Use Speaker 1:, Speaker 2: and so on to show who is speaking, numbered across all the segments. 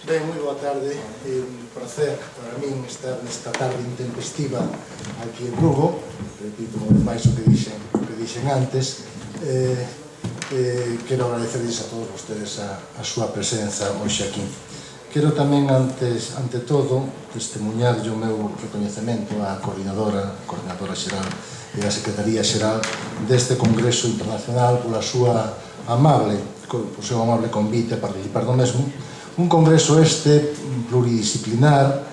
Speaker 1: Ben, moi boa tarde. É un placer para min estar nesta tarde intempestiva aquí en Lugo. Repito máis o que dixen antes. Quero agradecerles a todos vostedes a súa presenza hoxe aquí. Quero tamén, ante todo, testemunhar o meu recoñecemento á coordinadora xeral e á Secretaría Xeral deste Congreso Internacional pola súa amable convite a participar do mesmo. Un congreso este pluridisciplinar,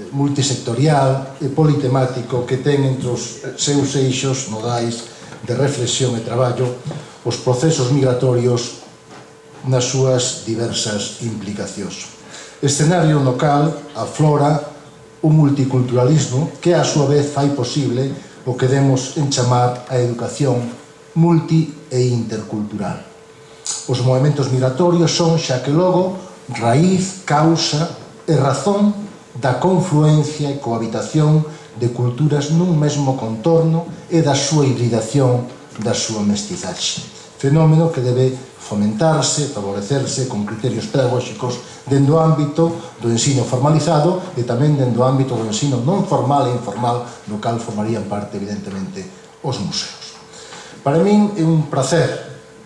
Speaker 1: multisectorial e politemático que ten entre os seus eixos nodais de reflexión e traballo os procesos migratorios nas súas diversas implicacións. Escenario no cal aflora o multiculturalismo que a súa vez fai posible o que demos en chamar a educación multi e intercultural. Os movementos migratorios son, xa que logo, raíz, causa e razón da confluencia e cohabitación de culturas nun mesmo contorno e da súa hibridación, da súa mestizaxe. Fenómeno que debe fomentarse, favorecerse con criterios pedagóxicos dentro do ámbito do ensino formalizado e tamén dentro do ámbito do ensino non formal e informal, do cal formarían parte, evidentemente, os museos. Para min é un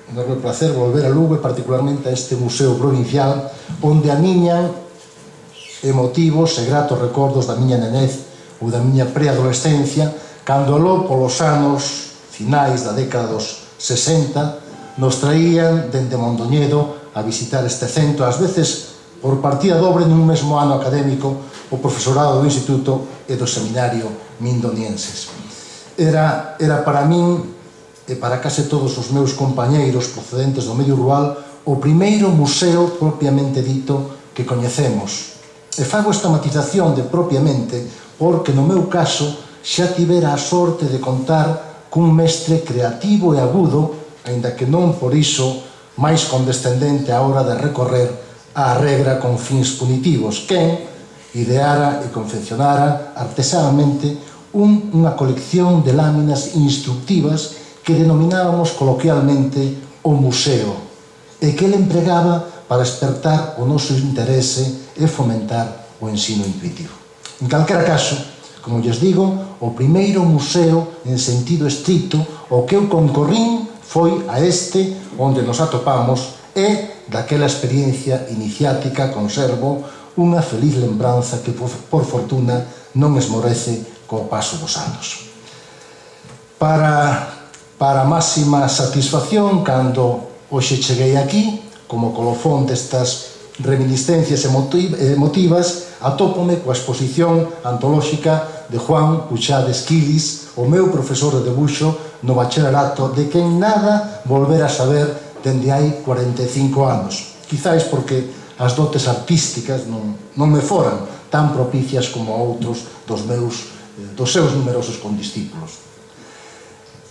Speaker 1: enorme placer volver a Lugo e particularmente a este museo provincial onde aniñan emotivos e gratos recordos da miña nenez ou da miña preadolescencia cando aló polos anos finais da década dos 60 nos traían dende Mondoñedo a visitar este centro, ás veces por partida dobre nun mesmo ano académico o profesorado do instituto e do seminario mindonienses. Era para min e para case todos os meus compañeiros procedentes do medio rural o primeiro museo propiamente dito que coñecemos. E fago esta matización de propiamente porque no meu caso xa tivera a sorte de contar cun mestre creativo e agudo, aínda que non por iso máis condescendente á hora de recorrer a regra con fins punitivos, quen ideara e confeccionara artesanamente unha colección de láminas instructivas que denominábamos coloquialmente o museo e que ele empregaba para despertar o noso interese e fomentar o ensino intuitivo. En calquera caso, como lles digo, o primeiro museo en sentido estrito o que eu concorrín foi a este onde nos atopamos e daquela experiencia iniciática conservo unha feliz lembranza que por fortuna non esmorece co paso dos anos. Para a máxima satisfacción, cando hoxe cheguei aquí, como colofón destas reminiscencias emotivas, atópome coa exposición antolóxica de Juan Puchades Quilis, o meu profesor de debuxo no bacharelato, de quen nada volver a saber dende hai 45 anos. Quizáis porque as dotes artísticas non me foran tan propicias como outros dos seus numerosos condiscípulos.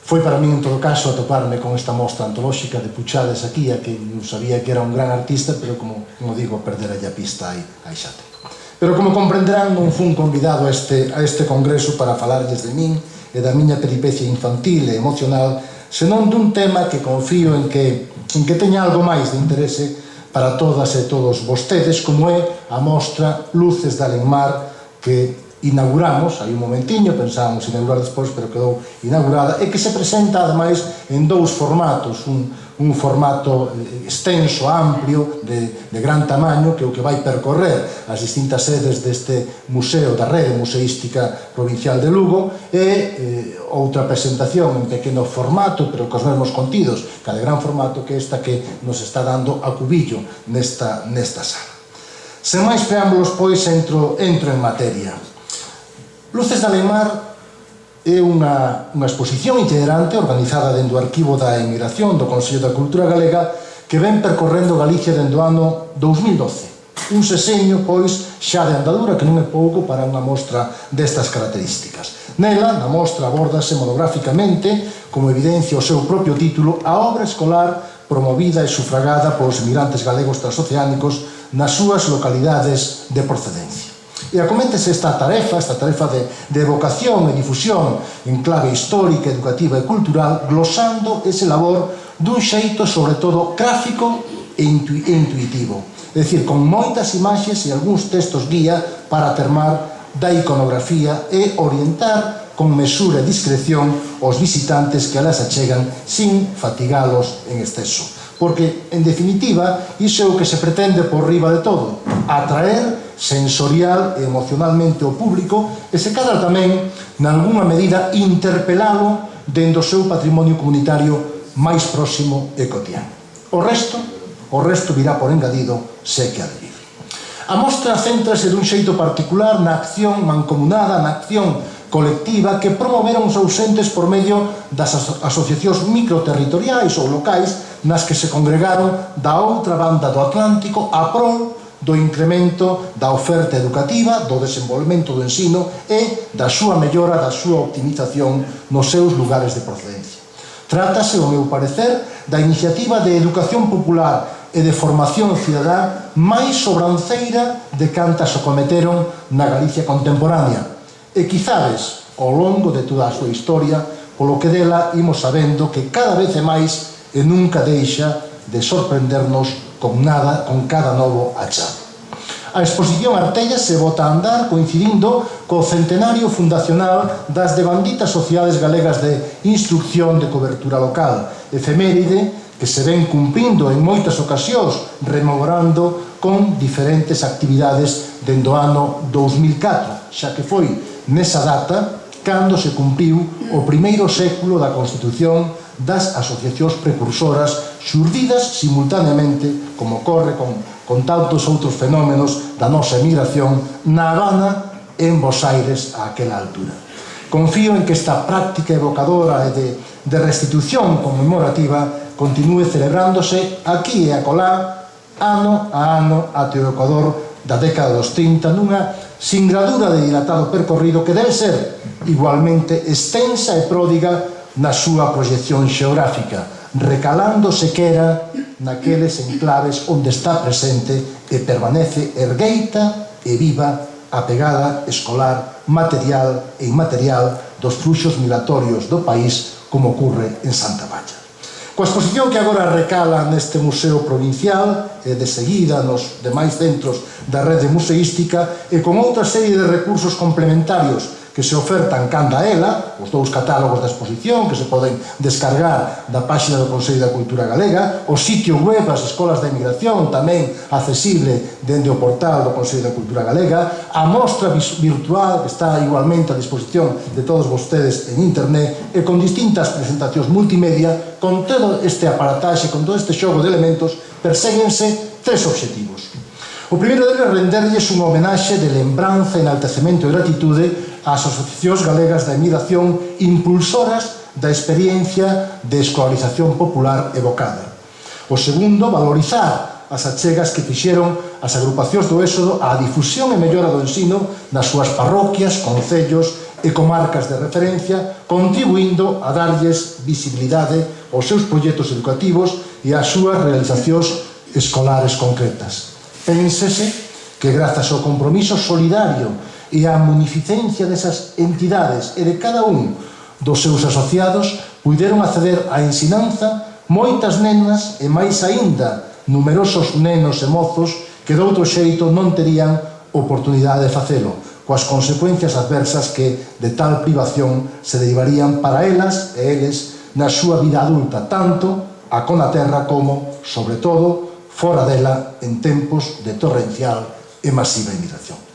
Speaker 1: Foi para min, en todo caso, atoparme con esta mostra antolóxica de Puchades aquí, a que non sabía que era un gran artista, pero, como digo, perdera a pista aí xa tempo. Pero, como comprenderán, non fun convidado a este congreso para falarlles de min e da miña peripecia infantil e emocional, senón dun tema que confío en que teña algo máis de interese para todas e todos vostedes, como é a mostra Luces de Alenmar, que inauguramos, hai un momentiño, pensábamos inaugurar despois, pero quedou inaugurada, e que se presenta, ademais, en dous formatos, un formato extenso, amplio, de gran tamaño, que é o que vai percorrer as distintas sedes deste museo da Rede Museística Provincial de Lugo, e outra presentación en pequeno formato, pero cos mesmos contidos, que de gran formato, que esta que nos está dando a cubillo nesta sala. Sen máis preámbulos, pois, entro en materia. Luces de Alenmar é unha exposición itinerante organizada dentro do Arquivo da Emigración do Consello da Cultura Galega que ven percorrendo Galicia dentro do ano 2012. Un seseño, pois, xa de andadura que non é pouco para unha mostra destas características. Nela, na mostra, abórdase monográficamente, como evidencia o seu propio título, a obra escolar promovida e sufragada polos emigrantes galegos transoceánicos nas súas localidades de procedencia. E acoméntese esta tarefa de evocación e difusión en clave histórica, educativa e cultural, glosando ese labor dun xeito, sobre todo, gráfico e intuitivo. é dicir, con moitas imaxes e algúns textos guía para termar da iconografía e orientar con mesura e discreción os visitantes que alas achegan sin fatigalos en exceso. Porque, en definitiva, iso é o que se pretende por riba de todo, atraer sensorial e emocionalmente o público e se cadra tamén, nalgúna medida, interpelalo dentro do seu patrimonio comunitario máis próximo e cotidiano. O resto virá por engadido se que ha de vir. A mostra céntrase dun xeito particular na acción mancomunada, na acción colectiva que promoveron os ausentes por medio das asociacións microterritoriais ou locais nas que se congregaron da outra banda do Atlántico a prol do incremento da oferta educativa, do desenvolvemento do ensino e da súa mellora, da súa optimización nos seus lugares de procedencia. Trátase, ao meu parecer, da iniciativa de educación popular e de formación cidadá máis sobranceira de cantas o cometeron na Galicia contemporánea e quizades ao longo de toda a súa historia, polo que dela imos sabendo que cada vez é máis e nunca deixa de sorprendernos con cada novo achado. A exposición Artella se bota a andar coincidindo co centenario fundacional das devanditas sociedades galegas de instrucción de cobertura local, efeméride que se ven cumprindo en moitas ocasións, rememorando con diferentes actividades dende o ano 2004, xa que foi nesa data cando se cumpriu o primeiro século da constitución das asociacións precursoras xurdidas simultaneamente, como ocorre con tantos outros fenómenos da nosa emigración na Habana e en Bos Aires a aquela altura. Confío en que esta práctica evocadora e de restitución conmemorativa continúe celebrándose aquí e acolá, ano a ano, até o Ecuador da década dos 30, nunha singradura de dilatado percorrido que debe ser igualmente extensa e pródiga na súa proxección xeográfica, recalando sequera naqueles enclaves onde está presente e permanece ergueita e viva a pegada escolar, material e inmaterial dos fluxos migratorios do país, como ocurre en Santa Valla. Coa exposición que agora recala neste museo provincial e de seguida nos demais centros da rede museística e con outra serie de recursos complementarios que se ofertan canda ela, os dous catálogos da exposición que se poden descargar da páxina do Consello da Cultura Galega, o sitio web das Escolas da Emigración, tamén accesible dende o portal do Consello da Cultura Galega, a mostra virtual que está igualmente a disposición de todos vostedes en internet e con distintas presentacións multimedia, con todo este aparataxe, con todo este xogo de elementos, perséguense tres obxectivos. O primeiro deles renderlles unha homenaxe de lembranza, enaltecemento e gratitude ás asociacións galegas da emigración impulsoras da experiencia de escolarización popular evocada. O segundo, valorizar as achegas que fixeron as agrupacións do Éxodo á difusión e mellora do ensino nas súas parroquias, concellos e comarcas de referencia, contribuindo a darlles visibilidade aos seus proxectos educativos e ás súas realizacións escolares concretas. Pénsese que grazas ao compromiso solidario e á munificencia desas entidades e de cada un dos seus asociados puideron acceder á ensinanza moitas nenas e máis aínda numerosos nenos e mozos que doutro xeito non terían oportunidade de facelo, coas consecuencias adversas que de tal privación se derivarían para elas e eles na súa vida adulta, tanto a con a terra como, sobre todo, fora dela en tempos de torrencial e masiva emigración.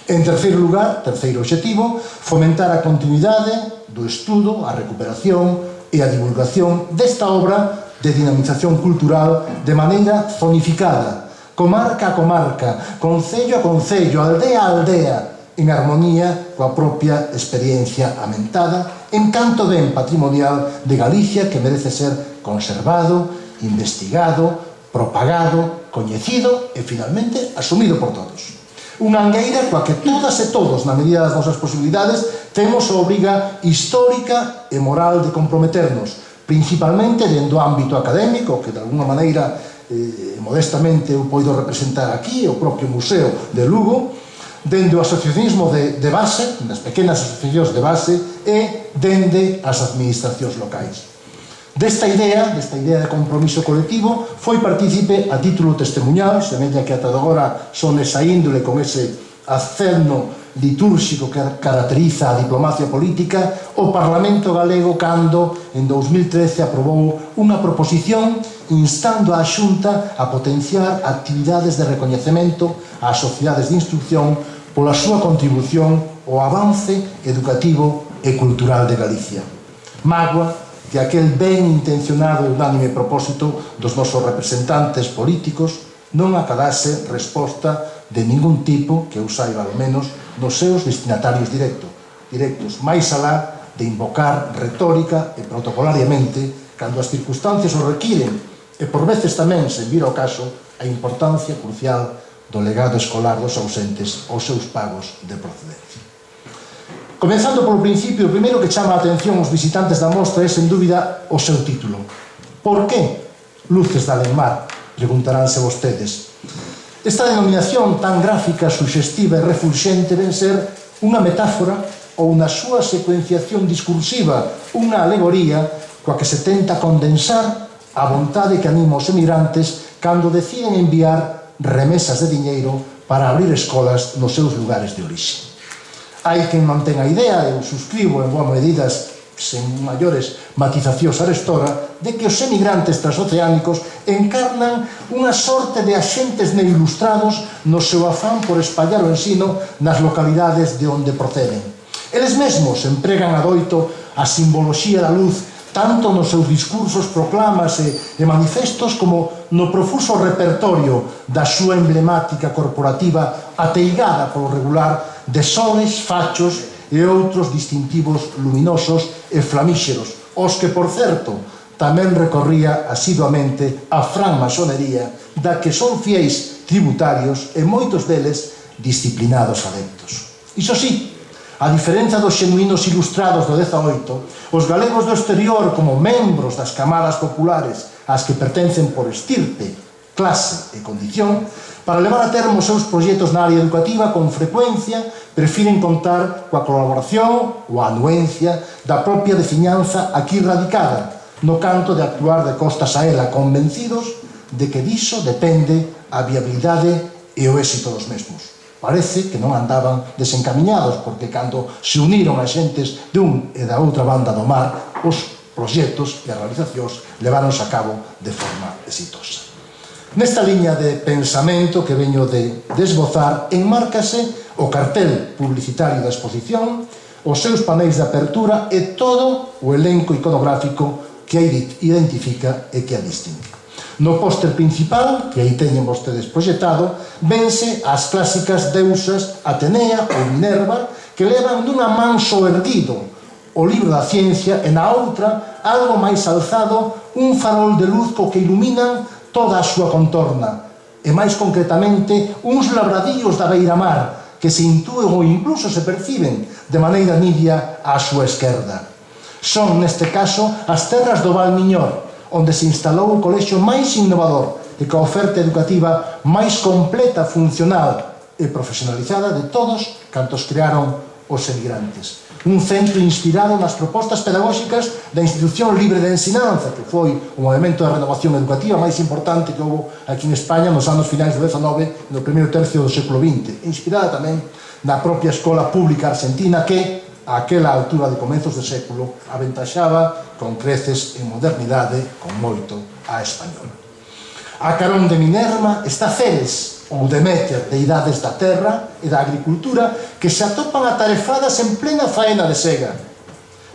Speaker 1: En terceiro lugar, terceiro obxectivo, fomentar a continuidade do estudo, a recuperación e a divulgación desta obra de dinamización cultural de maneira zonificada, comarca a comarca, concello a concello, aldea a aldea, en armonía coa propia experiencia amentada, en canto ben patrimonial de Galicia que merece ser conservado, investigado, propagado, coñecido e, finalmente, asumido por todos. Unha angueira coa que todas e todos, na medida das nosas posibilidades, temos a obriga histórica e moral de comprometernos, principalmente dentro do ámbito académico, que de alguna maneira, modestamente, eu poido representar aquí, o propio Museo de Lugo, dende o asociacionismo de base, das pequenas asociacións de base, e dende as administracións locais. Desta idea de compromiso colectivo, foi partícipe a título testemunhal, semella que ata agora son esa índole con ese aceno litúrxico que caracteriza a diplomacia política, o Parlamento galego cando, en 2013, aprobou unha proposición instando a Xunta a potenciar actividades de recoñecemento ás sociedades de instrucción pola súa contribución ao avance educativo e cultural de Galicia. Mágoa que aquel ben intencionado e unánime propósito dos nosos representantes políticos non acadase resposta de ningún tipo, que eu saiba ao menos, nos seus destinatarios directos, máis alá de invocar retórica e protocolariamente cando as circunstancias o requiren, e por veces tamén, sen vir ao caso, a importancia crucial do legado escolar dos ausentes aos seus pagos de procedencia. Comenzando polo principio, o primeiro que chama a atención os visitantes da mostra é, sen dúbida, o seu título. Por que Luces de Alenmar? Preguntaránse vostedes. Esta denominación tan gráfica, suxestiva e refulxente ven ser unha metáfora ou na súa secuenciación discursiva unha alegoría coa que se tenta condensar a vontade que anima os emigrantes cando deciden enviar remesas de diñeiro para abrir escolas nos seus lugares de orixe. Hai quen mantén a idea, eu suscribo en boa medida sen maiores matizacións arestora, de que os emigrantes transoceánicos encarnan unha sorte de axentes neilustrados no seu afán por espallar o ensino nas localidades de onde proceden. Eles mesmos empregan adoito a simboloxía da luz tanto nos seus discursos, proclamas e manifestos como no profuso repertorio da súa emblemática corporativa ateigada polo regular de soles, fachos e outros distintivos luminosos e flamíxeros, os que, por certo, tamén recorría asiduamente a francmasonería da que son fiéis tributarios e moitos deles disciplinados adeptos. Iso sí, a diferenza dos xenuínos ilustrados do 18, os galegos do exterior, como membros das camadas populares ás que pertencen por estirpe, clase e condición, para levar a termo os seus proxectos na área educativa, con frecuencia prefiren contar coa colaboración ou a anuencia da propia veciñanza aquí radicada, no canto de actuar de costas a ela, convencidos de que diso depende a viabilidade e o éxito dos mesmos. Parece que non andaban desencamiñados, porque cando se uniron as xentes dun e da outra banda do mar, os proxectos e as realizacións leváronse a cabo de forma exitosa. Nesta liña de pensamento que veño de desbozar, enmárcase o cartel publicitario da exposición, os seus paneis de apertura e todo o elenco iconográfico que a identifica e que a distingue. No póster principal, que aí teñen vostedes proxectado, vense as clásicas deusas Atenea ou Minerva, que levan nunha man soerguido o libro da ciencia e na outra, algo máis alzado, un farol de luz co que iluminan toda a súa contorna, e máis concretamente uns labradíos da beira-mar que se intúen ou incluso se perciben de maneira nibia á súa esquerda. Son, neste caso, as terras do Val Miñor, onde se instalou o colexio máis innovador e coa oferta educativa máis completa, funcional e profesionalizada de todos cantos crearon os emigrantes. Un centro inspirado nas propostas pedagóxicas da Institución Libre de Ensinanza, que foi o movimento de renovación educativa máis importante que houve aquí en España nos anos finais do XIX e no primeiro tercio do século XX, inspirada tamén na propia escola pública argentina que, a aquela altura de comenzos de século, aventaxaba con creces en modernidade, con moito, a española. A carón de Minerva está Ceres, ou Deméter, deidades da terra e da agricultura, que se atopan atarefadas en plena faena de sega.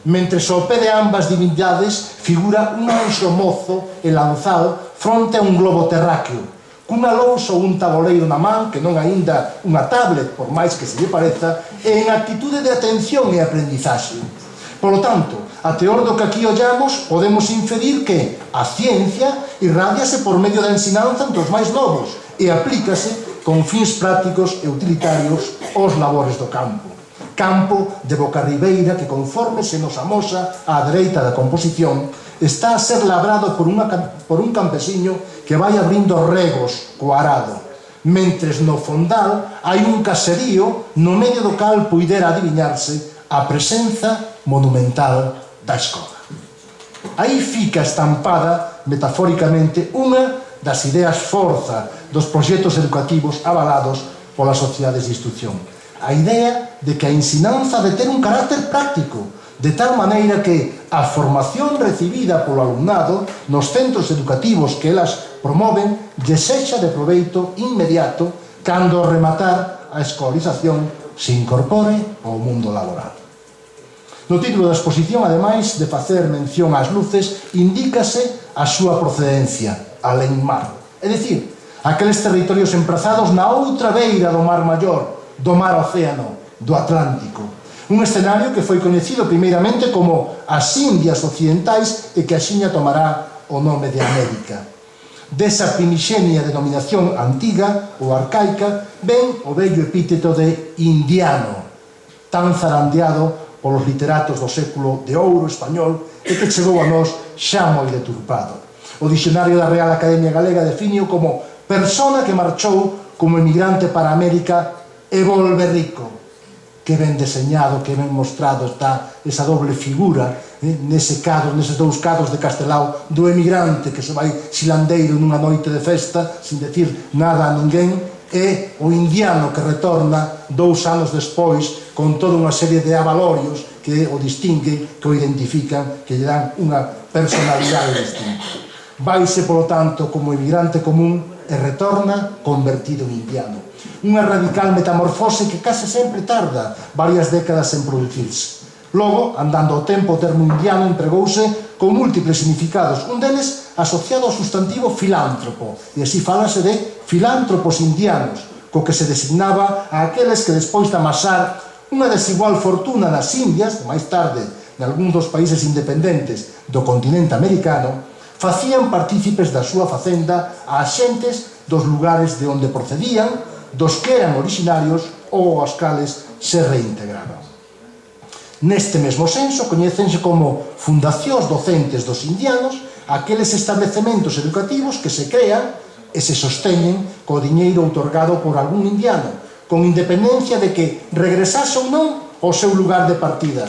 Speaker 1: Mentres ao pé de ambas divindades figura un anxo mozo e lanzado fronte a un globo terráqueo, cunha lousa ou un taboleiro na man, que non aínda unha tablet, por máis que se lle pareza, e en actitude de atención e aprendizaxe. Por lo tanto, a teor do que aquí ollamos, podemos inferir que a ciencia irradiase por medio da ensinanza entre os máis novos e aplícase con fins prácticos e utilitarios aos labores do campo. Campo de boca ribeira que, conforme se nos amosa á dereita da composición, está a ser labrado por un campesiño que vai abrindo regos co arado, mentres no fondal hai un caserío no medio do cal puidera adiviñarse a presenza monumental da escola. aí fica estampada, metafóricamente, unha das ideas forza dos proxectos educativos avalados polas sociedades de instrucción. A idea de que a ensinanza de ter un carácter práctico, de tal maneira que a formación recibida polo alumnado nos centros educativos que elas promoven lle sexa de proveito inmediato cando ao rematar a escolarización se incorpore ao mundo laboral. No título da exposición, ademais de facer mención ás luces, indícase a súa procedencia, alén-mar, é dicir, aqueles territorios emprazados na outra beira do Mar Maior, do Mar Océano, do Atlántico. Un escenario que foi coñecido primeiramente como as Indias Occidentais e que axiña tomará o nome de América. Desa primixenia denominación antiga ou arcaica ven o vello epíteto de indiano, tan zarandeado polos literatos do século de ouro español e que chegou a nós xa moi deturpado. O Dicionario da Real Academia Galega definiu como persona que marchou como emigrante para América e volve rico. Que ben deseñado, que ben mostrado está esa doble figura neses dous cadros de Castelao do emigrante que se vai silandeiro nunha noite de festa sin decir nada a ninguén e o indiano que retorna 2 anos despois con toda unha serie de avalorios que o distinguen, que o identifican, que lle dan unha personalidade distinta. Vaise, polo tanto, como emigrante común e retorna convertido en indiano. Unha radical metamorfose que case sempre tarda varias décadas en producirse. Logo, andando o tempo, o termo indiano empregouse con múltiples significados, un deles asociado ao sustantivo filántropo, e así falase de filántropos indianos, co que se designaba a aqueles que despois de amasar unha desigual fortuna nas Indias, máis tarde nalgún dos países independentes do continente americano, facían partícipes da súa facenda a xentes dos lugares de onde procedían, dos que eran originarios ou aos cales se reintegraban. Neste mesmo senso, coñécense como fundacións docentes dos indianos aqueles establecementos educativos que se crean e se sosteñen co diñeiro outorgado por algún indiano, con independencia de que regresase ou non ao seu lugar de partida.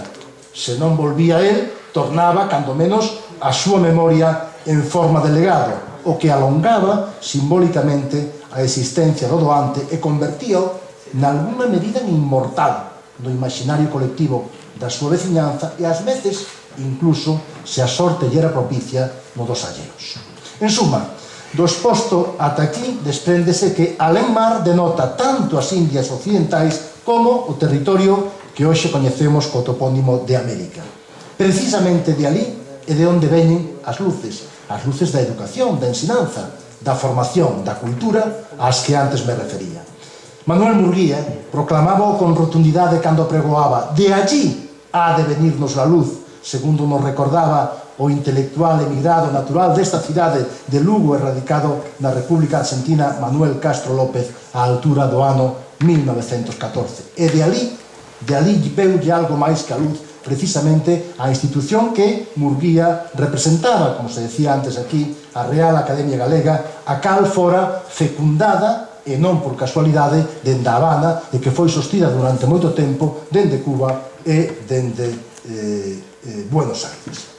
Speaker 1: Se non volvía el, tornaba, cando menos, a súa memoria en forma de legado, o que alongaba simbólicamente a existencia do doante e convertíao nalgúna medida en inmortal no imaginario colectivo da súa veciñanza e ás veces incluso se a sorte lle era propicia no dos alleos. En suma, do exposto ata aquí despréndese que alén-mar denota tanto as Indias Occidentais como o territorio que hoxe coñecemos co topónimo de América. Precisamente de ali é de onde veñen as luces da educación, da ensinanza, da formación, da cultura, ás que antes me refería. Manuel Murguía proclamaba con rotundidade cando pregoaba: de allí ha de venirnos la luz, segundo nos recordaba o intelectual emigrado natural desta cidade de Lugo e radicado na República Argentina Manuel Castro López á altura do ano 1914. E de ali veulle algo máis que a luz, precisamente a institución que Murguía representaba, como se decía antes aquí, a Real Academia Galega, a cal fora fecundada, e non por casualidade, dende a Habana, e que foi sostida durante moito tempo dende Cuba e dende Buenos Aires.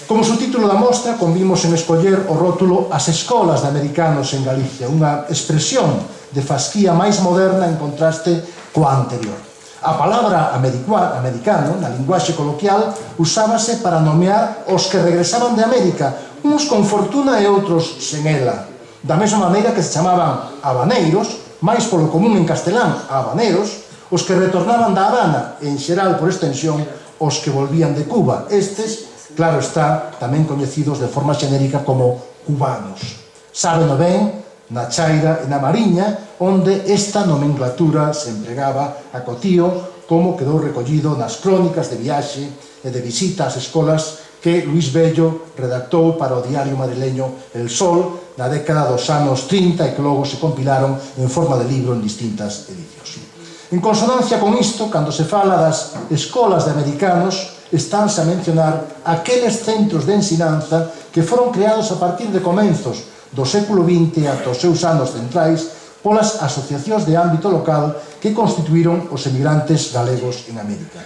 Speaker 1: Como subtítulo da mostra, convimos en escoller o rótulo As escolas de americanos en Galicia, unha expresión de fasquía máis moderna en contraste coa anterior. A palabra americano, na linguaxe coloquial, usábase para nomear os que regresaban de América, uns con fortuna e outros sen ela. Da mesma maneira que se chamaban habaneiros, máis polo común en castelán, habaneros, os que retornaban da Habana, en xeral por extensión, os que volvían de Cuba. Estes, claro está, tamén coñecidos de forma xenérica como cubanos. Sábeno ben na Chaira e na Mariña, onde esta nomenclatura se empregaba a cotío, como quedou recollido nas crónicas de viaxe e de visita ás escolas que Luís Bello redactou para o diario madrileño El Sol na década dos anos 30 e que logo se compilaron en forma de libro en distintas edicións. En consonancia con isto, cando se fala das escolas de americanos, estánse a mencionar aqueles centros de ensinanza que foron creados a partir de comenzos do século XX ata os seus anos centrais polas asociacións de ámbito local que constituíron os emigrantes galegos en América.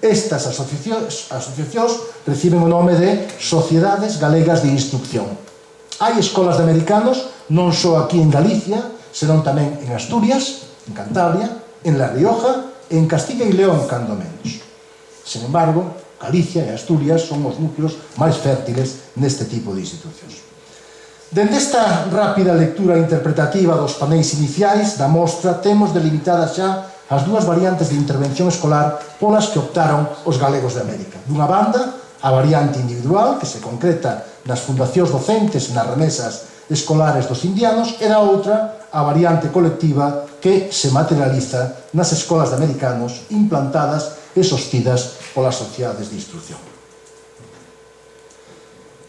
Speaker 1: Estas asociacións reciben o nome de Sociedades Galegas de Instrucción. Hai escolas de americanos non só aquí en Galicia, senón tamén en Asturias, en Cantabria, en La Rioja e en Castilla e León, cando menos. Sen embargo, Galicia e Asturias son os núcleos máis fértiles neste tipo de institucións. Dende esta rápida lectura interpretativa dos paneis iniciais da mostra, temos delimitadas xa as dúas variantes de intervención escolar polas que optaron os galegos de América. Dunha banda, a variante individual, que se concreta nas fundacións docentes e nas remesas escolares dos indianos, e da outra, a variante colectiva, que se materializa nas escolas de americanos implantadas e sostidas polas sociedades de instrucción.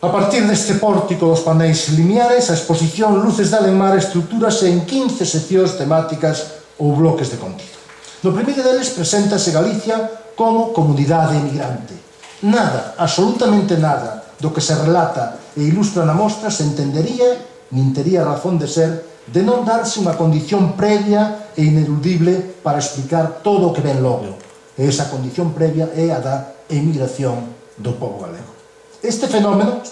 Speaker 1: A partir deste pórtico dos paneis lineares, a exposición Luces de Alenmar estructúrase en 15 seccións temáticas ou bloques de contido. No primeiro deles preséntase Galicia como comunidade emigrante. Nada, absolutamente nada, do que se relata e ilustra na mostra se entendería, nin tería razón de ser, de non darse unha condición previa e ineludible para explicar todo o que ven logo. E esa condición previa é a da emigración do pobo galego. Este fenómeno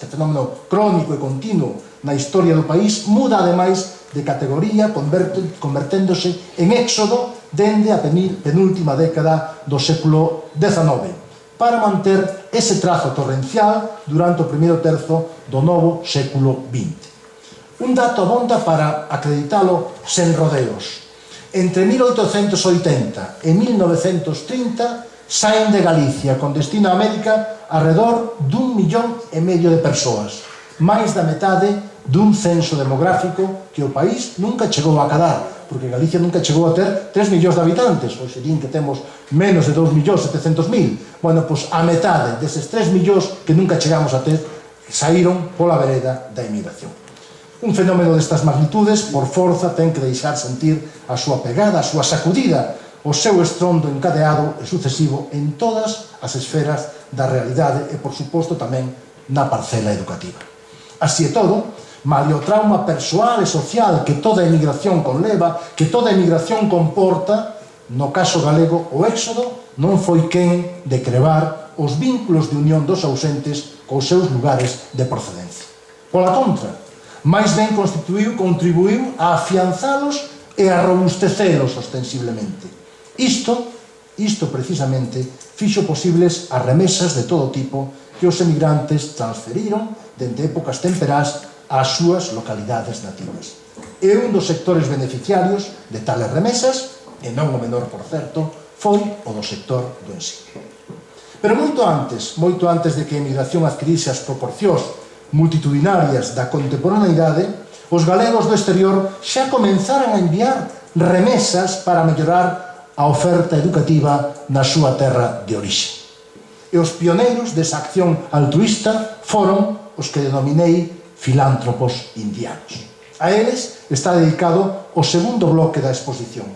Speaker 1: crónico e continuo na historia do país, muda ademais de categoría, converténdose en éxodo dende a penúltima década do século XIX, para manter ese trazo torrencial durante o primeiro terzo do novo século XX. Un dato abonda para acreditalo sen rodeos. Entre 1880 e 1930 saen de Galicia con destino a América alrededor d'1,5 millón de persoas, máis da metade dun censo demográfico que o país nunca chegou a acadar, porque Galicia nunca chegou a ter 3 millóns de habitantes, hoxe din que temos menos de 2.700.000. Bueno, pois a metade deses 3 millóns que nunca chegamos a ter saíron pola vereda da emigración. Un fenómeno destas magnitudes, por forza, ten que deixar sentir a súa pegada, a súa sacudida, o seu estrondo encadeado e sucesivo en todas as esferas da realidade e, por suposto, tamén na parcela educativa. Así e todo, malia o trauma persoal e social que toda emigración conleva, que toda emigración comporta, no caso galego, o éxodo non foi quen de crebar os vínculos de unión dos ausentes cos seus lugares de procedencia. Pola contra, máis ben contribuiu a afianzalos e a robustecelos ostensiblemente. Isto precisamente fixo posibles as remesas de todo tipo que os emigrantes transferiron dende épocas temperás ás súas localidades nativas. E un dos sectores beneficiarios de tales remesas, e non o menor, por certo, foi o do sector do ensino. Pero moito antes de que a emigración adquirise as proporcións multitudinarias da contemporaneidade, os galegos do exterior xa comenzaran a enviar remesas para mellorar a oferta educativa na súa terra de orixe. E os pioneiros desa acción altruísta foron os que denominei filántropos indianos. A eles está dedicado o segundo bloque da exposición.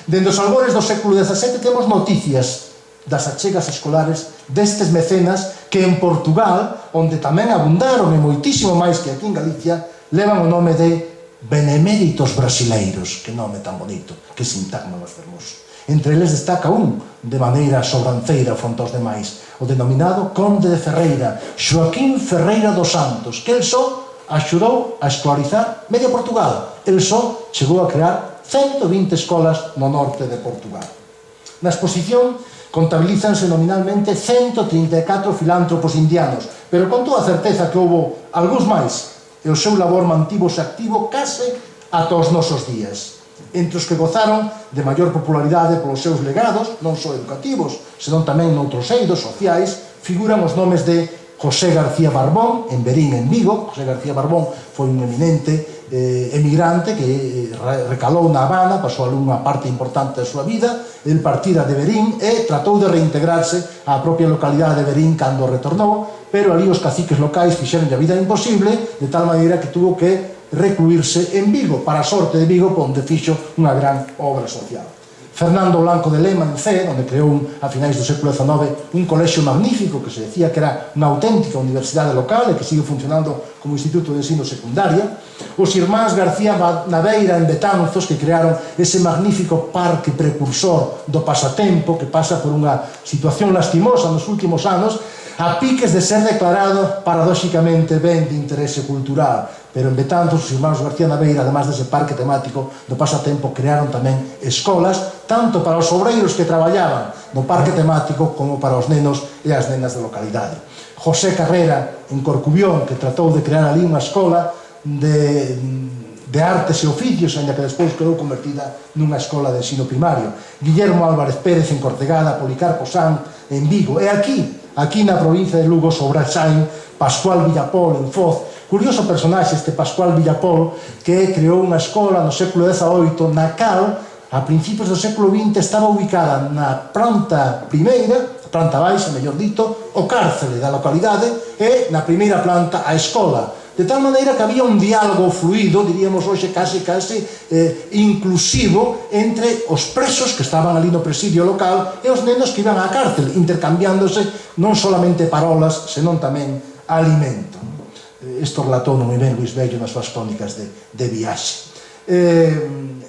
Speaker 1: Dende os albores do século XVII temos noticias das achegas escolares destes mecenas que en Portugal, onde tamén abundaron e moitísimo máis que aquí en Galicia, levan o nome de beneméritos brasileiros. Que nome tan bonito, que sintagma máis fermoso. Entre eles destaca un, de maneira sobranceira fronte aos demais, o denominado Conde de Ferreira, Xoaquín Ferreira dos Santos, que el só axudou a escolarizar medio Portugal. El só chegou a crear 120 escolas no norte de Portugal. Na exposición contabilízanse nominalmente 134 filántropos indianos, pero con toda a certeza que houbo algúns máis, e o seu labor mantívose activo case ata os nosos días. Entre os que gozaron de maior popularidade polos seus legados, non só educativos, senón tamén noutros eidos sociais, figuran os nomes de José García Barbón, en Verín, en Vigo. José García Barbón foi un eminente emigrante que recalou na Habana, pasou ali unha parte importante da súa vida, el partira de Verín e tratou de reintegrarse á propia localidade de Verín cando retornou, pero ali os caciques locais fixeron a vida imposible, de tal maneira que tuvo que recluirse en Vigo, para a sorte de Vigo, onde fixo unha gran obra social. Fernando Blanco de Lema en Cee, onde creou a finais do século XIX un colexio magnífico que se decía que era unha auténtica universidade local e que sigue funcionando como instituto de ensino secundaria. Os irmáns García Naveira en Betanzos, que crearon ese magnífico parque precursor do pasatempo que pasa por unha situación lastimosa nos últimos anos, a piques de ser declarado paradóxicamente ben de interese cultural. Pero en Betanzos, os irmáns García Naveira, además dese parque temático do pasatempo, crearon tamén escolas, tanto para os obreiros que traballaban no parque temático como para os nenos e as nenas da localidade. José Carrera, en Corcubión, que tratou de crear ali unha escola de artes e oficios, ainda que despois quedou convertida nunha escola de ensino primario. Guillermo Álvarez Pérez en Cortegada, Policarpo San en Vigo. E aquí na provincia de Lugo, sobre Xain, Pascual Villapol en Foz. Curioso personaxe este Pascual Villapol, que creou unha escola no século XVIII na cal, a principios do século XX, estaba ubicada na planta primeira, planta baixa, mellor dito, o cárcere da localidade, e na primeira planta a escola. De tal maneira que había un diálogo fluido, diríamos hoxe case inclusivo, entre os presos que estaban ali no presidio local e os nenos que iban á cárcel, intercambiándose non solamente parolas, senón tamén alimento. Isto relatou moi ben Luis Bello nas súas crónicas de viaxe.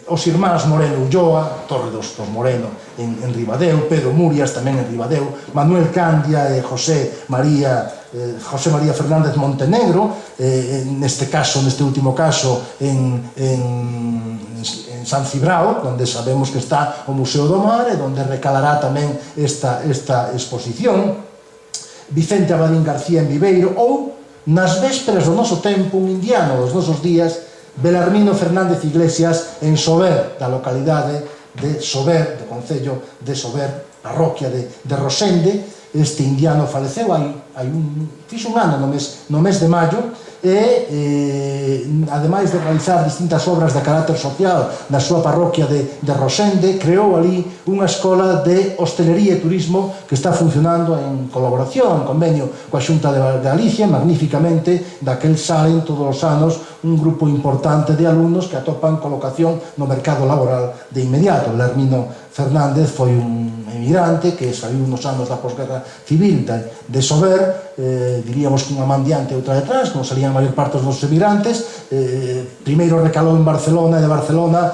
Speaker 1: Os irmáns Moreno Ulloa, Torre dos Moreno en Ribadeo, Pedro Murias tamén en Ribadeo, Manuel Candia e José María Fernández Montenegro, neste último caso en San Cibrao, onde sabemos que está o Museo do Mar e onde recalará tamén esta exposición. Vicente Abadín García en Viveiro, ou nas vésperas do noso tempo, un indiano dos nosos días, Belarmino Fernández Iglesias en Sober, da localidade de Sober, do concello de Sober, parroquia de Rosende. Este indiano faleceu fixe un ano no mes de maio, e ademais de realizar distintas obras de carácter social na súa parroquia de Rosende, creou ali unha escola de hostelería e turismo que está funcionando en colaboración, en convenio coa Xunta de Galicia, magníficamente, daquel salen todos os anos un grupo importante de alumnos que atopan colocación no mercado laboral de inmediato. Belarmino Fernández foi un emigrante que saliu nos anos da posguerra civil de Sober, diríamos que unha man diante e outra detrás, como salían a maior parte dos nosos emigrantes. Primeiro recalou en Barcelona, e de Barcelona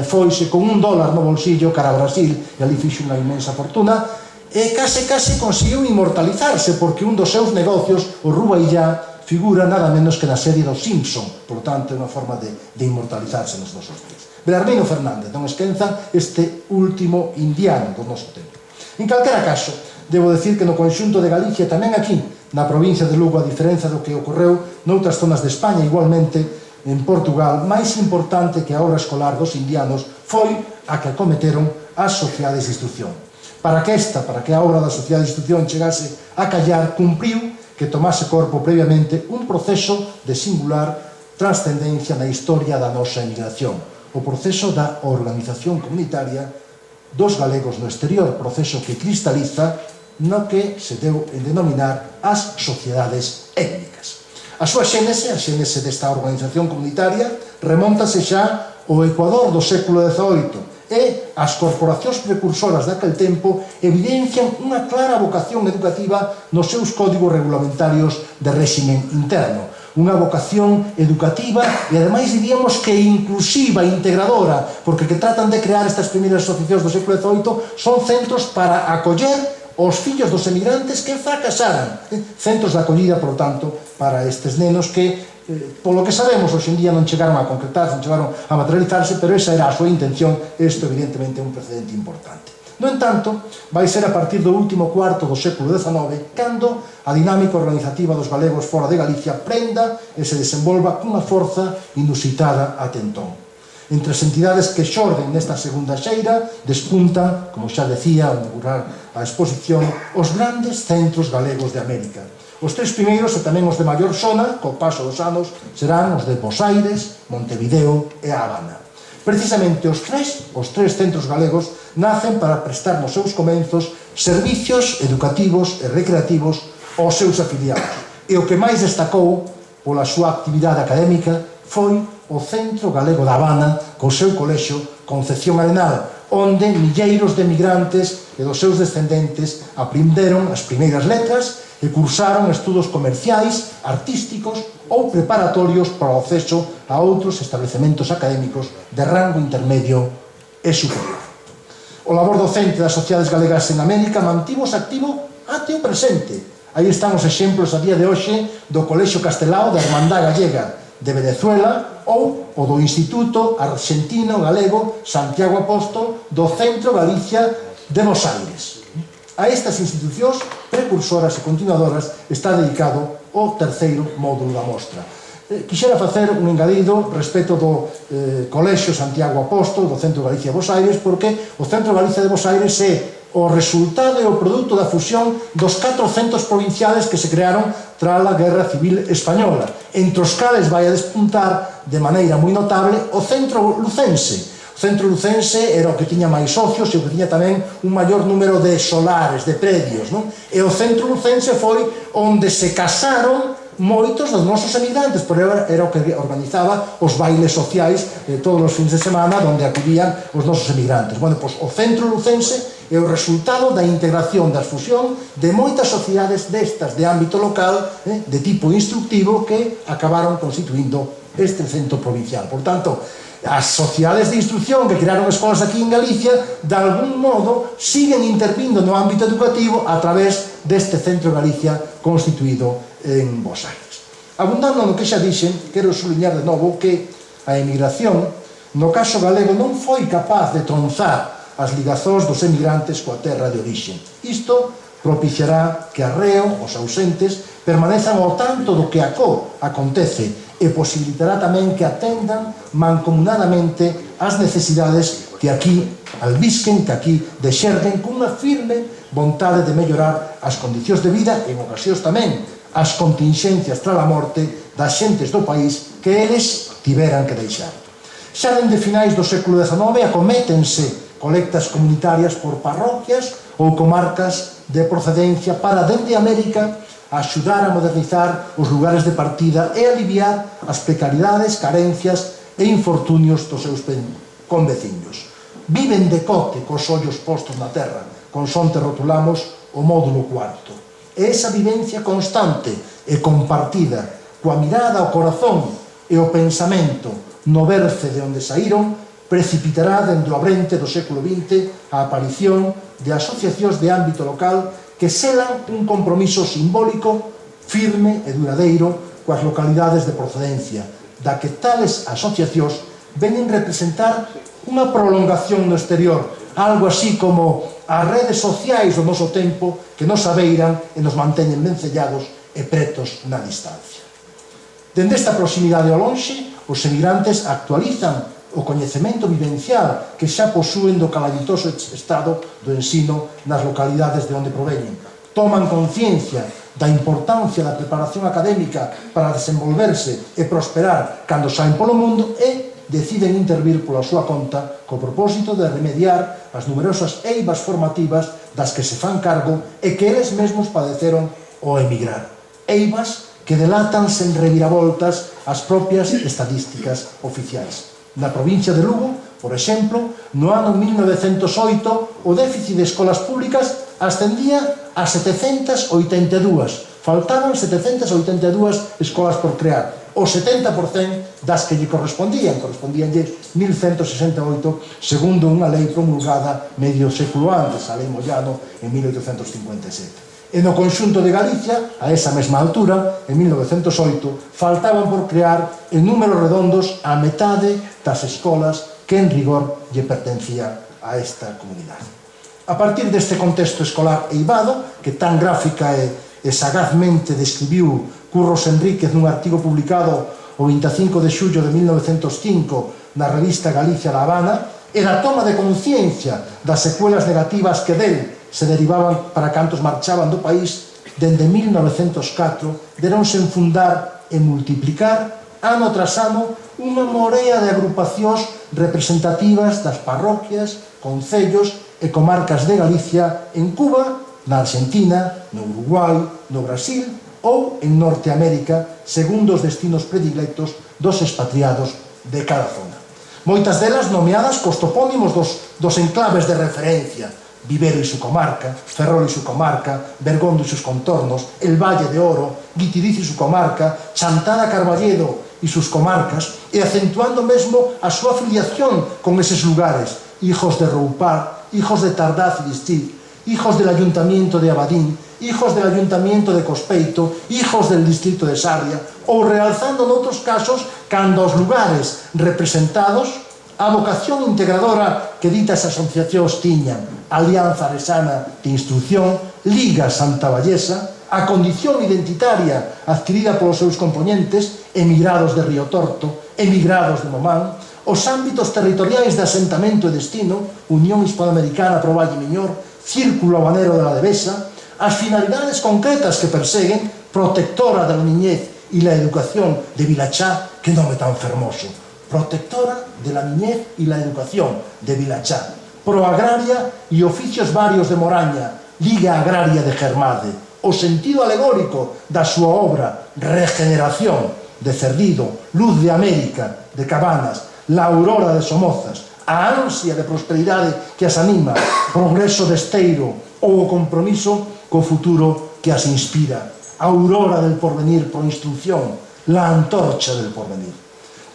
Speaker 1: foise con $1 no bolsillo cara a Brasil, e ali fixe unha inmensa fortuna, e case conseguiu inmortalizarse, porque un dos seus negocios, o Rubaillá, figura nada menos que na serie dos Simpson. Por tanto, é unha forma de inmortalizarse nos nosos días. Belarmino Fernández, non esqueza este último indiano do noso tempo. En calquera caso, debo decir que no conxunto de Galicia, tamén aquí, na provincia de Lugo, a diferenza do que ocorreu noutras zonas de España, igualmente en Portugal, máis importante que a obra escolar dos indianos foi a que acometeron as sociedades de instrucción. Para que a obra da sociedade de instrucción chegase a callar, cumpriu que tomase corpo previamente un proceso de singular trascendencia na historia da nosa emigración, o proceso da organización comunitaria dos galegos no exterior, proceso que cristaliza no que se deu en denominar as sociedades étnicas. A súa xénese, a xénese desta organización comunitaria, remóntase xa ao Ecuador do século XVIII, e as corporacións precursoras daquel tempo evidencian unha clara vocación educativa nos seus códigos regulamentarios de réximen interno. Unha vocación educativa e, ademais, diríamos que inclusiva, integradora, porque que tratan de crear estas primeiras asociacións do século XVIII son centros para acoller os fillos dos emigrantes que fracasaran. Centros de acollida, por tanto, para estes nenos que, polo que sabemos, hoxe en día non chegaron a concretarse, non chegaron a materializarse, pero esa era a súa intención. Isto, evidentemente, é un precedente importante. No entanto, vai ser a partir do último cuarto do século XIX cando a dinámica organizativa dos galegos fora de Galicia prenda e se desenvolva cunha forza inusitada ate entón. Entre as entidades que xorden nesta segunda xeira despuntan, como xa decía ao inaugurar a exposición, os grandes centros galegos de América. Os tres primeiros e tamén os de maior sona, co paso dos anos, serán os de Bos Aires, Montevideo e A Habana. Precisamente os tres centros galegos nacen para prestar nos seus comenzos servicios educativos e recreativos aos seus afiliados. E o que máis destacou pola súa actividade académica foi o Centro Galego da Habana co seu colexio Concepción Arenal, onde milleiros de emigrantes e dos seus descendentes aprenderon as primeiras letras e cursaron estudos comerciais, artísticos ou preparatorios para o acceso a outros establecementos académicos de rango intermedio e superior. O labor docente das sociedades galegas en América mantivose activo até o presente. Aí están os exemplos a día de hoxe do Colexio Castelao da Hermandad Gallega de Venezuela ou o do Instituto Argentino Galego Santiago Apóstol do Centro Galicia de Bos Aires. A estas institucións precursoras e continuadoras está dedicado o terceiro módulo da mostra. Quixera facer un engadido respecto do Colexio Santiago Apóstol do Centro Galicia de Bos Aires, porque o Centro Galicia de Bos Aires é o resultado e o produto da fusión dos 400 provinciales que se crearon tras a Guerra Civil Española, entre os cales vai a despuntar de maneira moi notable o Centro Lucense. O Centro Lucense era o que tiña máis socios e o que tiña tamén un maior número de solares, de predios, non? E o Centro Lucense foi onde se casaron moitos dos nosos emigrantes, porque era o que organizaba os bailes sociais todos os fins de semana onde acudían os nosos emigrantes. Bueno, pois o Centro Lucense é o resultado da integración, da fusión de moitas sociedades destas de ámbito local, de tipo instructivo, que acabaron constituindo este centro provincial. Por tanto, as sociedades de instrucción que crearon escolas aquí en Galicia, de algún modo, siguen intervindo no ámbito educativo a través deste Centro Galicia constituído en Bos Aires. Abundando no que xa dixen, quero subliñar de novo que a emigración, no caso galego, non foi capaz de tronzar as ligazóns dos emigrantes coa terra de orixe. Isto propiciará que arreo, os ausentes, permanezan ao tanto do que acontece e posibilitará tamén que atendan mancomunadamente as necesidades que aquí albisquen, que aquí dexerguen cunha firme vontade de mellorar as condicións de vida e en ocasións tamén as contingencias tras a morte das xentes do país que eles tiveran que deixar. Xa dende finais do século XIX acométense colectas comunitarias por parroquias ou comarcas de procedencia para, dende América, axudar a modernizar os lugares de partida e aliviar as precariedades, carencias e infortunios dos seus conveciños. Viven de cote cos ollos postos na terra, con sonte rotulamos o módulo cuarto. E esa vivencia constante e compartida, coa mirada ao corazón e o pensamento no berce de onde saíron, precipitará dentro a brente do século XX a aparición de asociacións de ámbito local que selan un compromiso simbólico firme e duradeiro coas localidades de procedencia, da que tales asociacións venen representar unha prolongación no exterior, algo así como as redes sociais do noso tempo que nos abeiran e nos manteñen vencellados e pretos na distancia. Dende esta proximidade ao lonxe, os emigrantes actualizan o coñecemento vivencial que xa posúen do calamitoso estado do ensino nas localidades de onde proveñen. Toman conciencia da importancia da preparación académica para desenvolverse e prosperar cando saen polo mundo e deciden intervir pola súa conta co propósito de remediar as numerosas eivas formativas das que se fan cargo e que eles mesmos padeceron ao emigrar. Eivas que delatan sen reviravoltas as propias estadísticas oficiais. Na provincia de Lugo, por exemplo, no ano 1908, o déficit de escolas públicas ascendía a 782. Faltaban 782 escolas por crear. O 70% das que lle correspondíanlle 1168, segundo unha lei promulgada medio século antes, a lei Moyano, en 1857. E no conxunto de Galicia, a esa mesma altura, en 1908, faltaban por crear en números redondos a metade das escolas que en rigor lle pertencía a esta comunidade. A partir deste contexto escolar eivado, que tan gráfica e sagazmente describiu Curros Enríquez nun artigo publicado o 25 de xullo de 1905 na revista Galicia La Habana, e da toma de conciencia das secuelas negativas que del se derivaban para cantos marchaban do país, dende 1904 deronse enfundar e multiplicar ano tras ano unha morea de agrupacións representativas das parroquias, concellos e comarcas de Galicia en Cuba, na Argentina, no Uruguai, no Brasil ou en Norteamérica, segundo os destinos predilectos dos expatriados de cada zona.
Speaker 2: moitas delas nomeadas cos topónimos dos enclaves de referencia: Vivero e su comarca, Ferrol e su comarca, Bergondo e sus contornos, el Valle de Oro, Guitiriz e su comarca, Chantada Carballedo e sus comarcas, e acentuando mesmo a súa afiliación con eses lugares: hijos de Roupar, hijos de Tardaz e Listit, hijos del Ayuntamiento de Abadín, hijos del Ayuntamiento de Cospeito, hijos del Distrito de Sarria, ou realzando noutros casos cando os lugares representados a vocación integradora que ditas asociacións tiñan: Alianza Aresana de Instrucción, Liga Santa Vallesa, a condición identitaria adquirida polos seus componentes, emigrados de Río Torto, emigrados de Momán, os ámbitos territoriais de asentamento e destino, Unión Hispanoamericana pro Valle Miñor, Círculo Habanero de la Devesa, as finalidades concretas que perseguen: protectora de la niñez e la educación de Vilachá, que nome tan fermoso, protectora de la niñez y la educación de Vilachá, proagraria y oficios varios de Moraña, Liga Agraria de Germade, o sentido alegórico da súa obra Regeneración de Cerdido, Luz de América de Cabanas, La Aurora de Somozas, a ansia de prosperidade que as anima, Progreso de Esteiro ou o compromiso co futuro que as inspira, Aurora del Porvenir por Instrucción, La Antorcha del Porvenir.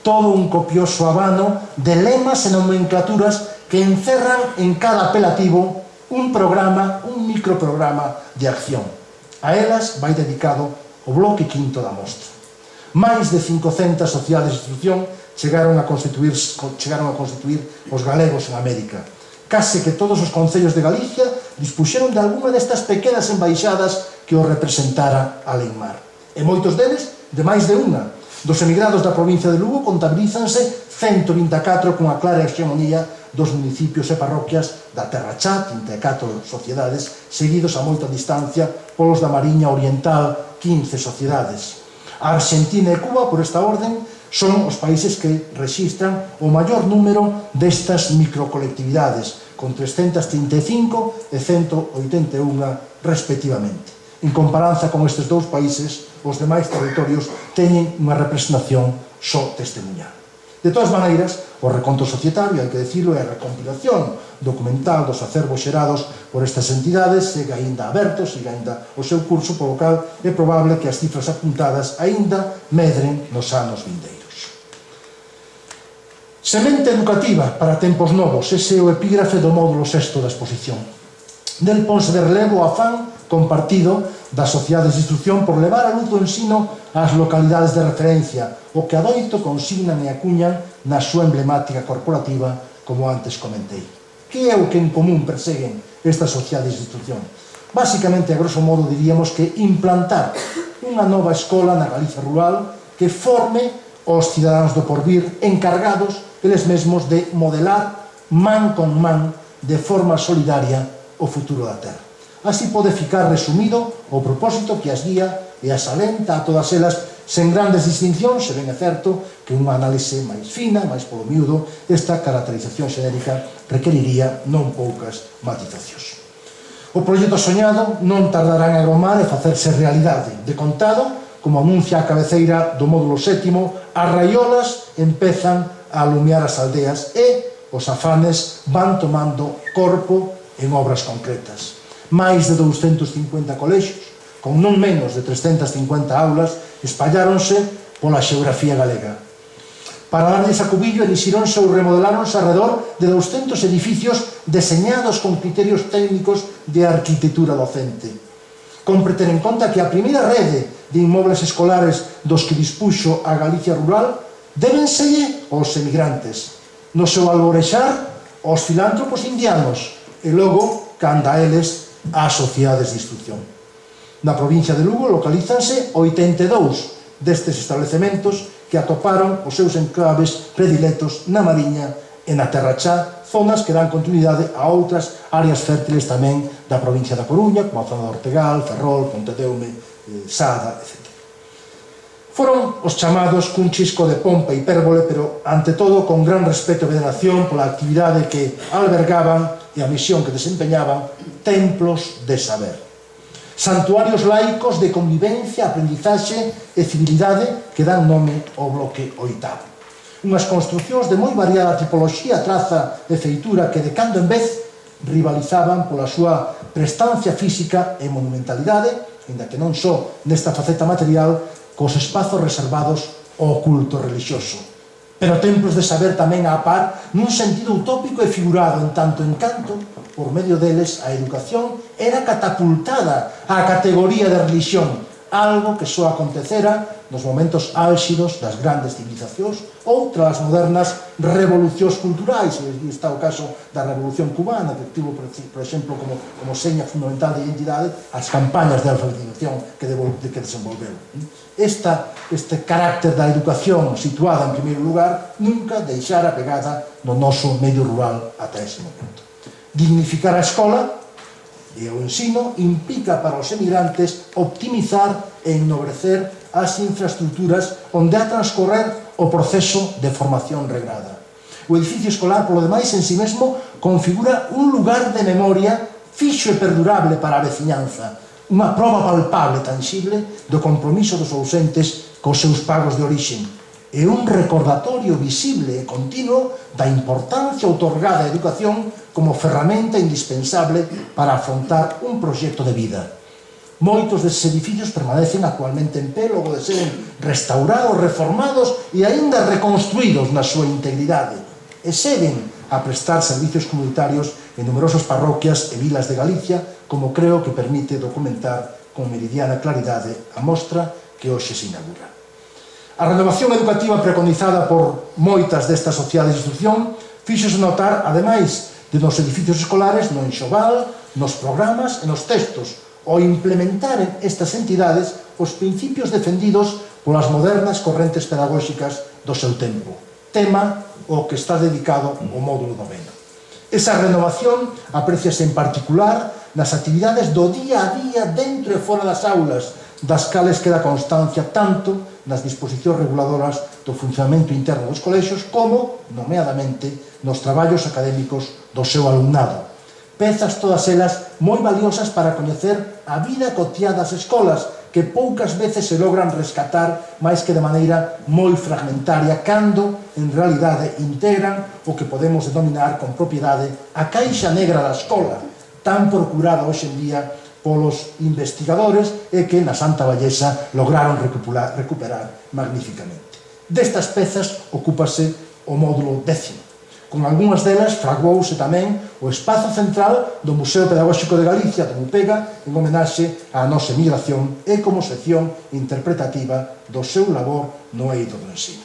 Speaker 2: Todo un copioso abano de lemas e nomenclaturas que encerran en cada apelativo un programa, un microprograma de acción. A elas vai dedicado o bloque quinto da mostra. Máis de 500 sociedades de instrucción chegaron a constituir os galegos en América. Case que todos os concellos de Galicia dispuxeron de algunha destas pequenas embaixadas que o representara alén mar. E moitos deles de máis de unha. Dos emigrados da provincia de Lugo contabilízanse 124 con a clara hegemonía dos municipios e parroquias da Terra Chá, 34 sociedades, seguidos a moita distancia polos da Mariña Oriental, 15 sociedades. A Argentina e Cuba, por esta orden, son os países que rexistran o maior número destas microcolectividades, con 335 e 181 respectivamente. En comparanza con estes dous países, os demais territorios teñen unha representación só testemunhal. De todas maneiras, o reconto societario, hai que dicirlo, é a recompilación documental dos acervos xerados por estas entidades, segue aínda aberto, siga aínda o seu curso, polo cal é probable que as cifras apuntadas aínda medren nos anos vindeiros. Semente educativa para tempos novos, ese é o epígrafe do módulo 6 da exposición. Del ponse de relevo o afán compartido das sociedades de instrucción por levar a luz do ensino ás localidades de referencia, o que adoito consignan e acuñan na súa emblemática corporativa, como antes comentei. Que é o que en común perseguen estas sociedades de instrucción? Básicamente, a grosso modo, diríamos que implantar unha nova escola na Galicia rural que forme os cidadáns do porvir encargados eles mesmos de modelar man con man de forma solidaria o futuro da Terra. Así pode ficar resumido o propósito que as guía e as alenta a todas elas sen grandes distincións, se ben é certo que unha análise máis fina, máis polo miúdo, esta caracterización xenérica requeriría non poucas matizacións. O proxecto soñado non tardará en agromar e facerse realidade. De contado, como anuncia a cabeceira do módulo 7, as raiolas empezan a alumiar as aldeas e os afanes van tomando corpo en obras concretas. Máis de 250 colexios, con non menos de 350 aulas, espalláronse pola xeografía galega. Para darlles a cubillo, elixironse ou remodeláronse alrededor de 200 edificios deseñados con criterios técnicos de arquitectura docente. Compre ter en conta que a primeira rede de inmobles escolares dos que dispuxo a Galicia rural débenselle aos emigrantes, no seu alborexar aos filántropos indianos e logo, canda a eles, ás sociedades de instrucción. Na provincia de Lugo localízanse 82 destes establecementos que atoparon os seus enclaves predilectos na Mariña e na Terra Chá, zonas que dan continuidade a outras áreas fértiles tamén da provincia da Coruña, como a zona de Ortegal, Ferrol, Pontedeume, Sada, etc. Foron os chamados cun chisco de pompa e hipérbole, pero ante todo con gran respeto e veneración pola actividade que albergaban e a misión que desempeñaban, templos de saber. Santuarios laicos de convivencia, aprendizaxe e civilidade que dan nome ao bloque 8. unhas construcións de moi variada tipoloxía, traza e feitura que de cando en vez rivalizaban pola súa prestancia física e monumentalidade, ainda que non só nesta faceta material, cos espazos reservados ao culto religioso. Pero templos de saber tamén a par nun sentido utópico e figurado, en tanto en canto, por medio deles, a educación era catapultada á categoría de religión, algo que só acontecera nos momentos álxidos das grandes civilizacións ou tras modernas revolucións culturais. E está o caso da Revolución Cubana, que tivo, por exemplo, como seña fundamental de identidade as campañas de alfabetización que desenvolveu. Este carácter da educación situada en primeiro lugar nunca deixara pegada no noso medio rural ata ese momento. Dignificar a escola e o ensino implica para os emigrantes optimizar e ennobrecer as infraestructuras onde ha transcorrer o proceso de formación regrada. O edificio escolar, polo demais, en si mesmo configura un lugar de memoria fixo e perdurable para a veciñanza, unha proba palpable, tangible, do compromiso dos ausentes cos seus pagos de orixen, e un recordatorio visible e continuo da importancia outorgada á educación como ferramenta indispensable para afrontar un proxecto de vida. Moitos desses edificios permanecen actualmente en pé logo de seren restaurados, reformados e aínda reconstruídos na súa integridade, e seguen a prestar servicios comunitarios en numerosas parroquias e vilas de Galicia, como creo que permite documentar con meridiana claridade a mostra que hoxe se inaugura. A renovación educativa preconizada por moitas destas sociedades de instrucción fíxose notar, ademais de nos edificios escolares, no enxoval, nos programas e nos textos, ao implementar en estas entidades os principios defendidos polas modernas correntes pedagóxicas do seu tempo, tema ao que está dedicado o módulo 9. Esa renovación apreciase en particular nas actividades do día a día dentro e fora das aulas, das cales queda constancia tanto nas disposicións reguladoras do funcionamento interno dos colexios como, nomeadamente, nos traballos académicos do seu alumnado. Pezas todas elas moi valiosas para coñecer a vida cotiá das escolas, que poucas veces se logran rescatar máis que de maneira moi fragmentaria, cando, en realidade, integran o que podemos denominar con propiedade a caixa negra da escola, tan procurada hoxe en día polos investigadores e que na Santa Vallesa lograron recuperar magníficamente. Destas pezas ocúpase o módulo 10. Con algunhas delas fraguouse tamén o espazo central do Museo Pedagóxico de Galicia, do MUPEGA, en homenaxe á nosa emigración e como sección interpretativa do seu labor no eido do ensino.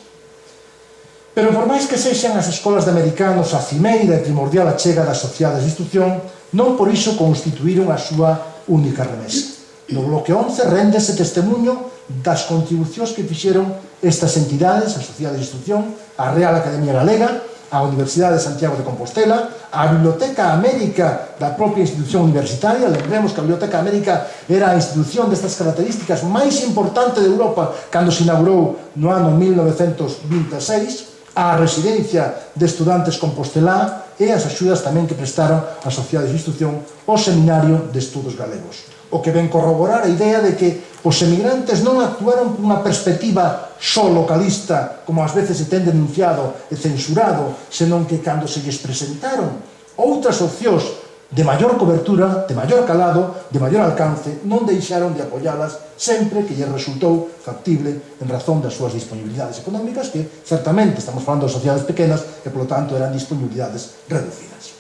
Speaker 2: Pero por máis que sexan as escolas de americanos a cimeira e primordial achega das sociedades de instrucción, non por iso constituíron a súa única remesa. No bloque 11 réndese testemunho das contribucións que fixeron estas entidades, as sociedades de instrucción, a Real Academia Galega, a Universidade de Santiago de Compostela, a Biblioteca América da propia institución universitaria. Lembremos que a Biblioteca América era a institución destas características máis importante de Europa cando se inaugurou no ano 1926, a Residencia de Estudantes Compostelá e as axudas tamén que prestaron as sociedades de instrucción ao Seminario de Estudos Galegos. O que ven corroborar a idea de que os emigrantes non actuaron con unha perspectiva só localista, como ás veces se ten denunciado e censurado, senón que cando se lles presentaron outras opcións de maior cobertura, de maior calado, de maior alcance, non deixaron de apoialas sempre que lles resultou factible en razón das súas disponibilidades económicas, que certamente estamos falando de sociedades pequenas e, polo tanto, eran disponibilidades reducidas.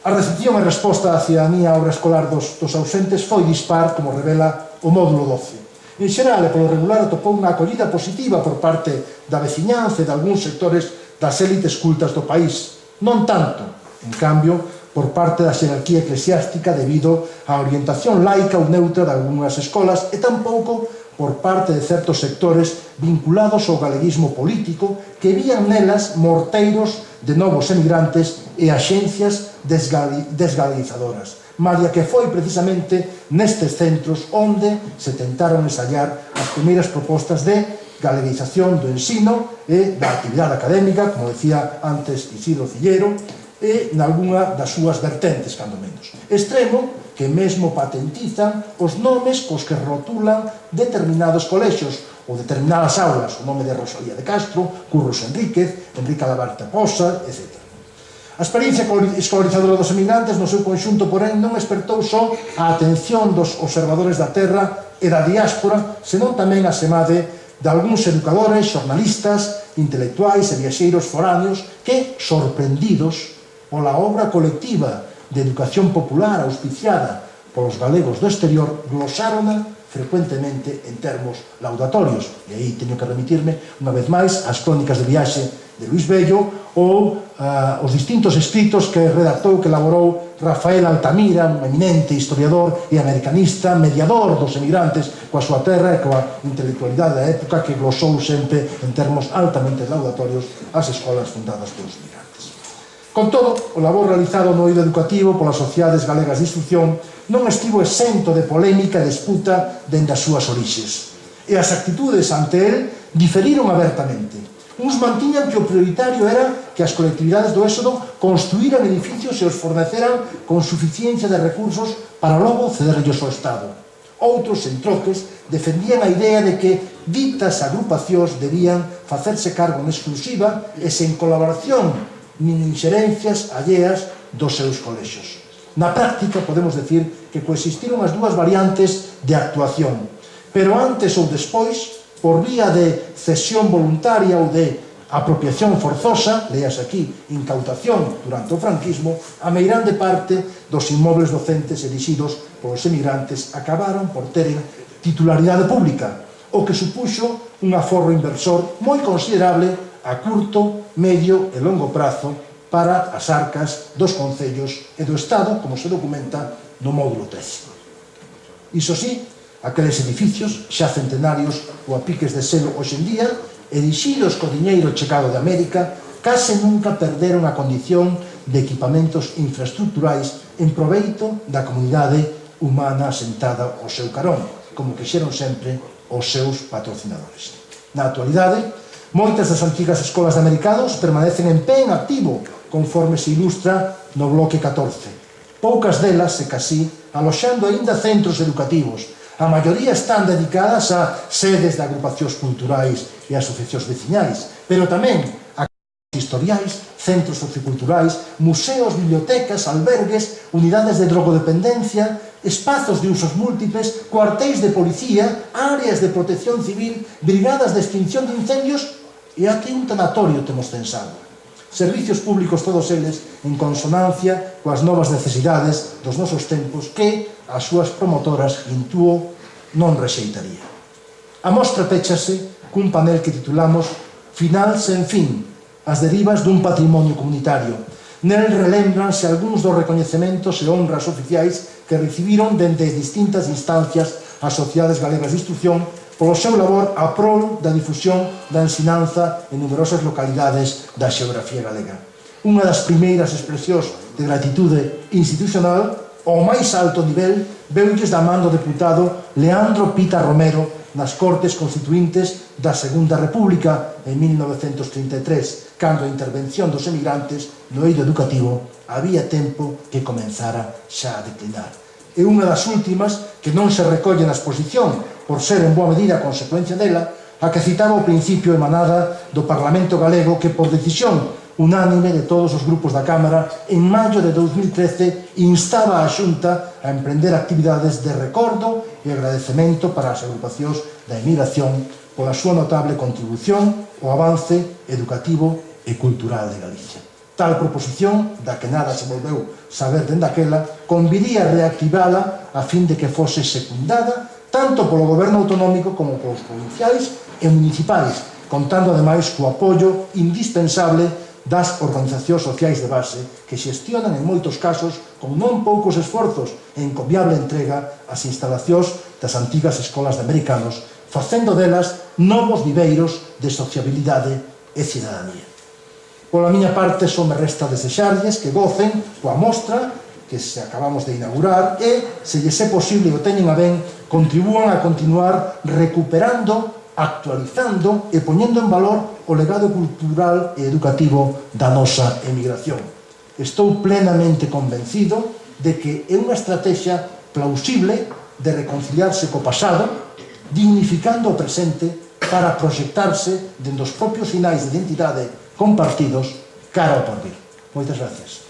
Speaker 2: A recepción e resposta á cidadanía á obra escolar dos ausentes foi dispar, como revela o módulo 12. En xeral, e polo regular, atopou unha acollida positiva por parte da veciñanza e de algúns sectores das élites cultas do país. Non tanto, en cambio, por parte da xerarquía eclesiástica debido á orientación laica ou neutra de algunhas escolas e tampouco por parte de certos sectores vinculados ao galeguismo político que vían nelas morteiros de novos emigrantes e axencias desgaleguizadoras. Malia que foi precisamente nestes centros onde se tentaron ensayar as primeiras propostas de galeguización do ensino e da actividade académica, como decía antes Isidro Cillero, e nalgúna das súas vertentes, cando menos. Extremo que mesmo patentizan os nomes cos que rotulan determinados colexios ou determinadas aulas, o nome de Rosalía de Castro, Curros Enríquez, Enrique Labarta Posa, etc. A experiencia escolarizadora dos emigrantes no seu conxunto, porén, non espertou só a atención dos observadores da terra e da diáspora, senón tamén a semade de algúns educadores, xornalistas, intelectuais e viaxeiros foráneos que, sorprendidos pola obra colectiva de educación popular auspiciada polos galegos do exterior, glosárona frecuentemente en termos laudatorios. E aí teño que remitirme, unha vez máis, ás crónicas de viaxe de Luis Bello ou os distintos escritos que redactou, que elaborou Rafael Altamira, un eminente historiador e americanista, mediador dos emigrantes coa súa terra e coa intelectualidade da época, que glosou sempre en termos altamente laudatorios as escolas fundadas polos emigrantes. Con todo, o labor realizado no eido educativo polas sociedades galegas de instrucción non estivo exento de polémica e disputa dende as súas orixes. E as actitudes ante el diferiron abertamente. Uns mantiñan que o prioritario era que as colectividades do éxodo construíran edificios e os forneceran con suficiencia de recursos para logo cederllos ao Estado. Outros, en troques, defendían a idea de que ditas agrupacións debían facerse cargo en exclusiva e sen colaboración nin inxerencias alleas dos seus colexios. Na práctica, podemos decir que coexistiron as dúas variantes de actuación, pero antes ou despois, por vía de cesión voluntaria ou de apropiación forzosa, leas aquí, incautación durante o franquismo, a meirande parte dos inmobles docentes elixidos polos emigrantes acabaron por teren titularidade pública, o que supuxo un aforro inversor moi considerable a curto, medio e longo prazo para as arcas dos concellos e do Estado, como se documenta no módulo 13. Iso sí, aqueles edificios xa centenarios ou a piques de selo hoxendía, erixidos co diñeiro chegado de América, case nunca perderon a condición de equipamentos infraestructurais en proveito da comunidade humana asentada ao seu carón, como quixeron sempre os seus patrocinadores. Na actualidade, moitas das antigas escolas de americanos permanecen en pé en activo, conforme se ilustra no bloque 14. Poucas delas, se casi, aloxando aínda centros educativos. A maioría están dedicadas a sedes de agrupacións culturais e asociacións veciñais, pero tamén a historiais, centros socioculturais, museos, bibliotecas, albergues, unidades de drogodependencia, espazos de usos múltiples, cuartéis de policía, áreas de protección civil, brigadas de extinción de incendios e até un tanatorio temos pensado. Servicios públicos todos eles en consonancia coas novas necesidades dos nosos tempos que as súas promotoras, intuo, non rexeitaría. A mostra péchase cun panel que titulamos Final sen fin, as derivas dun patrimonio comunitario. Nel relembranse algúns dos recoñecementos e honras oficiais que recibiron dende distintas instancias as sociedades galegas de instrucción polo seu labor a prol da difusión da ensinanza en numerosas localidades da xeografía galega. Unha das primeiras expresións de gratitude institucional ao máis alto nivel veulles da man do deputado Leandro Pita Romero nas Cortes Constituintes da Segunda República en 1933, cando a intervención dos emigrantes no eido educativo había tempo que comenzara xa a declinar. E unha das últimas, que non se recolle na exposición, por ser en boa medida a consecuencia dela, a que citaba ao principio emanada do Parlamento galego que, por decisión unánime de todos os grupos da Cámara, en maio de 2013 instaba a Xunta a emprender actividades de recordo e agradecemento para as agrupacións da emigración pola súa notable contribución ao avance educativo e cultural de Galicia. Tal proposición, da que nada se volveu saber dende aquela, convidía a reactivala a fin de que fose secundada tanto polo goberno autonómico como polos provinciais e municipais, contando ademais co apoio indispensable das organizacións sociais de base que xestionan en moitos casos con non poucos esforzos e encomiable entrega as instalacións das antigas escolas de americanos, facendo delas novos viveiros de sociabilidade e cidadanía. Pola miña parte, só me resta desexarlles que gocen coa mostra que se acabamos de inaugurar e, se lles é posible o teñen a ben, contribúan a continuar recuperando, actualizando e poñendo en valor o legado cultural e educativo da nosa emigración. Estou plenamente convencido de que é unha estrategia plausible de reconciliarse co pasado, dignificando o presente para proxectarse dende os propios sinais de identidade compartidos cara ao porvir. Moitas gracias.